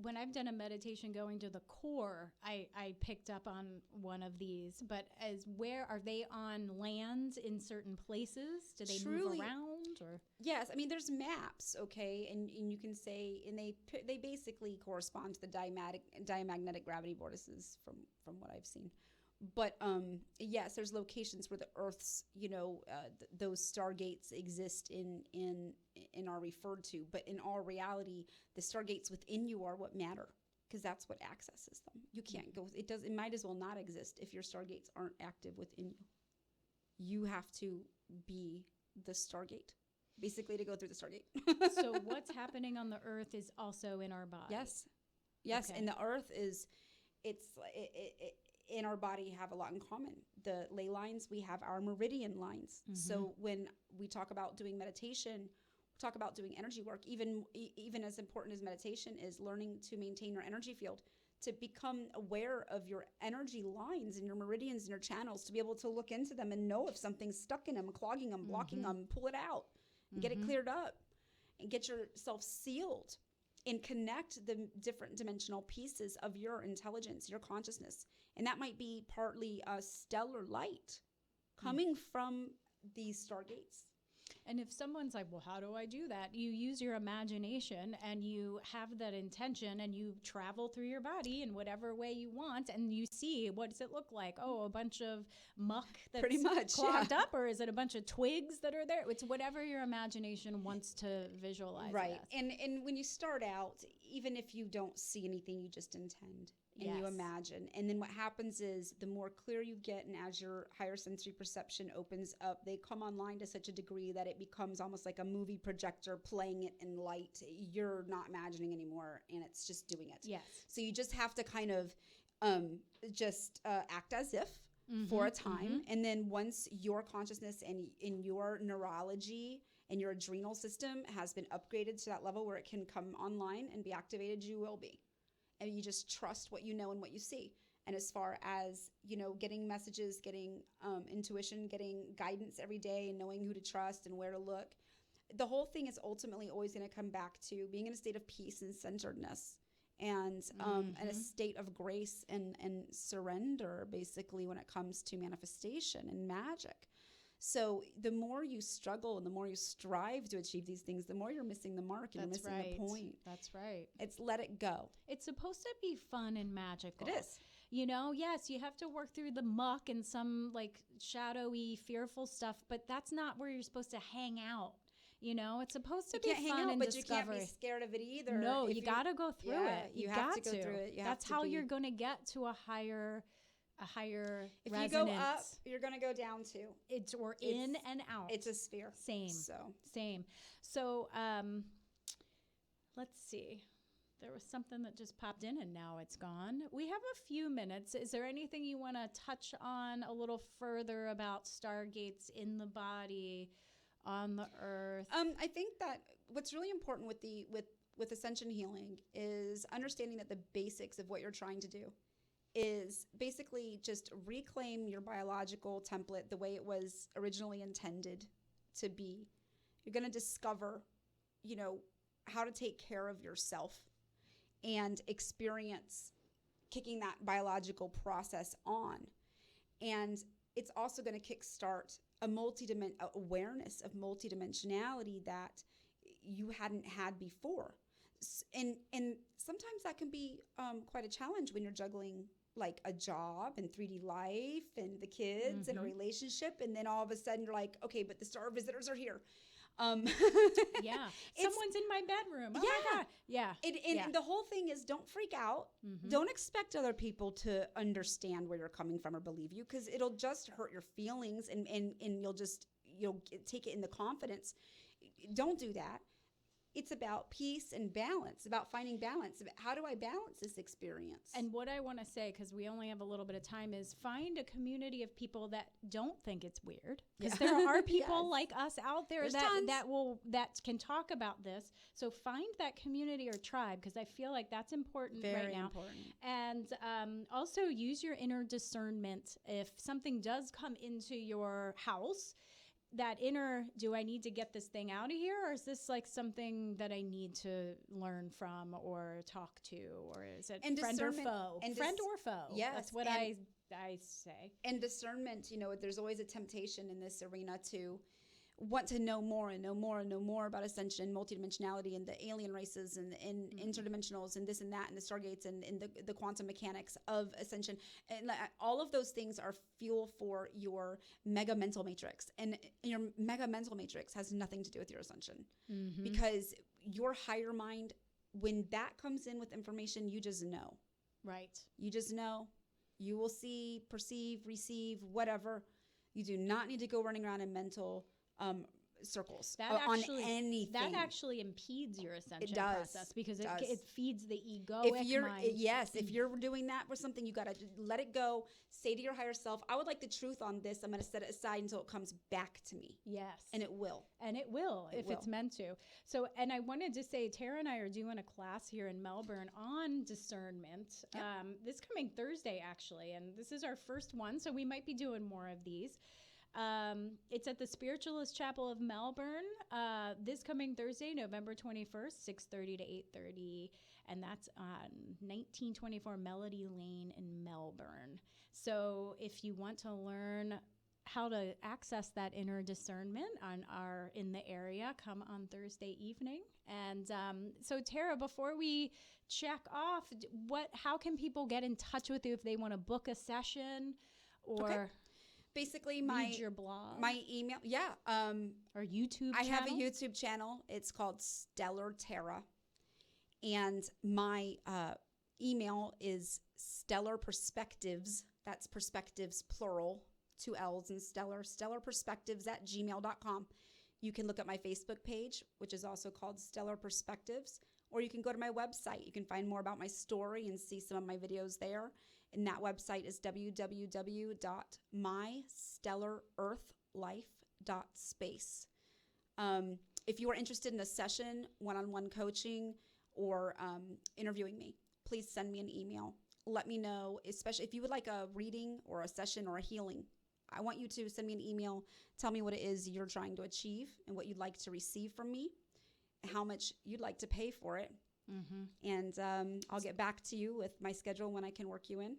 when I've done a meditation going to the core, I picked up on one of these, but where are they on land in certain places? Do they move around? Or yes, I mean there's maps, okay, and you can say, and they basically correspond to the diamagnetic gravity vortices from what I've seen. But yes, there's locations where the Earth's, those stargates exist in are referred to. But in all reality, the stargates within you are what matter, because that's what accesses them. You can't go. It might as well not exist if your stargates aren't active within you. You have to be the stargate, basically, to go through the stargate. So what's happening on the Earth is also in our body. Yes, okay. And the Earth is, in our body have a lot in common. The ley lines, we have our meridian lines. So when we talk about doing meditation, we talk about doing energy work. Even as important as meditation is learning to maintain your energy field, to become aware of your energy lines and your meridians and your channels, to be able to look into them and know if something's stuck in them, clogging them, blocking them, pull it out and get it cleared up and get yourself sealed, and connect the different dimensional pieces of your intelligence, your consciousness. And that might be partly a stellar light coming from these stargates. And if someone's like, well, how do I do that? You use your imagination and you have that intention and you travel through your body in whatever way you want and you see, what does it look like? Oh, a bunch of muck that's Pretty much, clogged up, or is it a bunch of twigs that are there? It's whatever your imagination wants to visualize. Right. And when you start out, even if you don't see anything, you just intend and you imagine. And then what happens is the more clear you get, and as your higher sensory perception opens up, they come online to such a degree that it becomes almost like a movie projector playing it in light. You're not imagining anymore, and it's just doing it. Yes. So you just have to kind of act as if for a time. And then once your consciousness and in your neurology and your adrenal system has been upgraded to that level where it can come online and be activated, you will be. And you just trust what you know and what you see. And as far as, getting messages, getting intuition, getting guidance every day and knowing who to trust and where to look, the whole thing is ultimately always going to come back to being in a state of peace and centeredness and a state of grace and surrender, basically, when it comes to manifestation and magic. So the more you struggle and the more you strive to achieve these things, the more you're missing the mark and you're missing the point. That's right. It's let it go. It's supposed to be fun and magical. It is. Yes, you have to work through the muck and some like shadowy, fearful stuff, but that's not where you're supposed to hang out. It's supposed to be fun and but discovery. You can't be scared of it either. No, you got to go through it. You have to go through it. That's how you're going to get to a higher if resonance. You go up, you're going to go down too. It's in and out. It's a sphere. Same. So, let's see. There was something that just popped in and now it's gone. We have a few minutes. Is there anything you want to touch on a little further about stargates in the body, on the earth? I think that what's really important with Ascension healing is understanding that the basics of what you're trying to do is basically just reclaim your biological template the way it was originally intended to be. You're going to discover, how to take care of yourself and experience kicking that biological process on. And it's also going to kickstart awareness of multidimensionality that you hadn't had before. And sometimes that can be quite a challenge when you're juggling like a job and 3D life and the kids and a relationship. And then all of a sudden you're like, okay, but the star visitors are here. Yeah. Someone's in my bedroom. Oh my God. Yeah. And the whole thing is don't freak out. Don't expect other people to understand where you're coming from or believe you, because it'll just hurt your feelings and you'll take it in the confidence. Don't do that. It's about peace and balance, about finding balance. How do I balance this experience? And what I want to say, because we only have a little bit of time, is find a community of people that don't think it's weird. Because there are people like us out there that can talk about this. So find that community or tribe, because I feel like that's important right now. Important. And also use your inner discernment. If something does come into your house, that inner, do I need to get this thing out of here, or is this like something that I need to learn from or talk to, or is it friend or foe? Friend or foe. Yes, that's what I say. And discernment, there's always a temptation in this arena to want to know more and know more and know more about Ascension, multidimensionality, and the alien races and interdimensionals and this and that and the stargates and the quantum mechanics of Ascension. And all of those things are fuel for your mega mental matrix. And your mega mental matrix has nothing to do with your Ascension. Because your higher mind, when that comes in with information, you just know. Right. You just know. You will see, perceive, receive, whatever. You do not need to go running around in mental circles on anything. That actually impedes your ascension process, because it feeds the egoic mind. If you're doing that for something, you got to let it go. Say to your higher self, I would like the truth on this. I'm going to set it aside until it comes back to me. Yes. And it will. It's meant to. So, and I wanted to say, Tara and I are doing a class here in Melbourne on discernment. Yep. This coming Thursday, actually. And this is our first one, so we might be doing more of these. It's at the Spiritualist Chapel of Melbourne this coming Thursday, November 21st, 6:30 to 8:30, and that's on 1924 Melody Lane in Melbourne. So if you want to learn how to access that inner discernment in the area, come on Thursday evening. And so Tara, before we check off, how can people get in touch with you if they want to book a session or basically read your blog, my email, or YouTube I channel? have a YouTube channel. It's called Stellar Tara, and my email is Stellar Perspectives. That's perspectives plural, 2 L's in stellar perspectives@gmail.com. You can look at my Facebook page, which is also called Stellar Perspectives, or you can go to my website. You can find more about my story and see some of my videos there. And that website is www.mystellarearthlife.space. If you are interested in a session, one-on-one coaching, or interviewing me, please send me an email. Let me know, especially if you would like a reading or a session or a healing. I want you to send me an email. Tell me what it is you're trying to achieve and what you'd like to receive from me, how much you'd like to pay for it. Mm-hmm. And I'll get back to you with my schedule when I can work you in,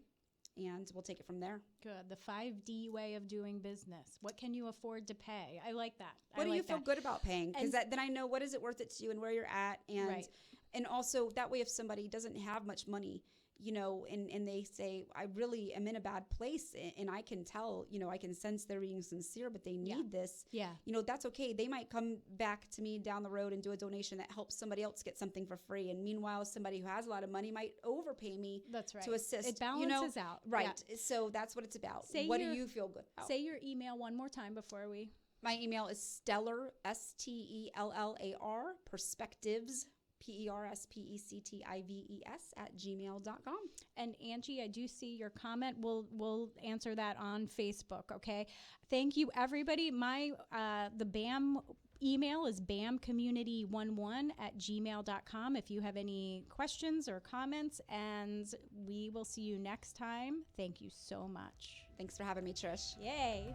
and we'll take it from there. Good. The 5D way of doing business. What can you afford to pay? I like that. What do you feel good about paying? Because then I know what is it worth it to you and where you're at. And Right. and also that way, if somebody doesn't have much money, and they say, I really am in a bad place, and I can tell, I can sense they're being sincere, but they need this. Yeah. That's okay. They might come back to me down the road and do a donation that helps somebody else get something for free. And meanwhile, somebody who has a lot of money might overpay me That's right. to assist. It balances out. Right. Yeah. So that's what it's about. What do you feel good about? Say your email one more time before we... My email is stellar, STELLAR, perspectives, PERSPECTIVES @gmail.com. And Angie, I do see your comment. We'll answer that on Facebook, okay? Thank you, everybody. My the BAM email is bamcommunity11@gmail.com if you have any questions or comments, and we will see you next time. Thank you so much. Thanks for having me, Trish. Yay.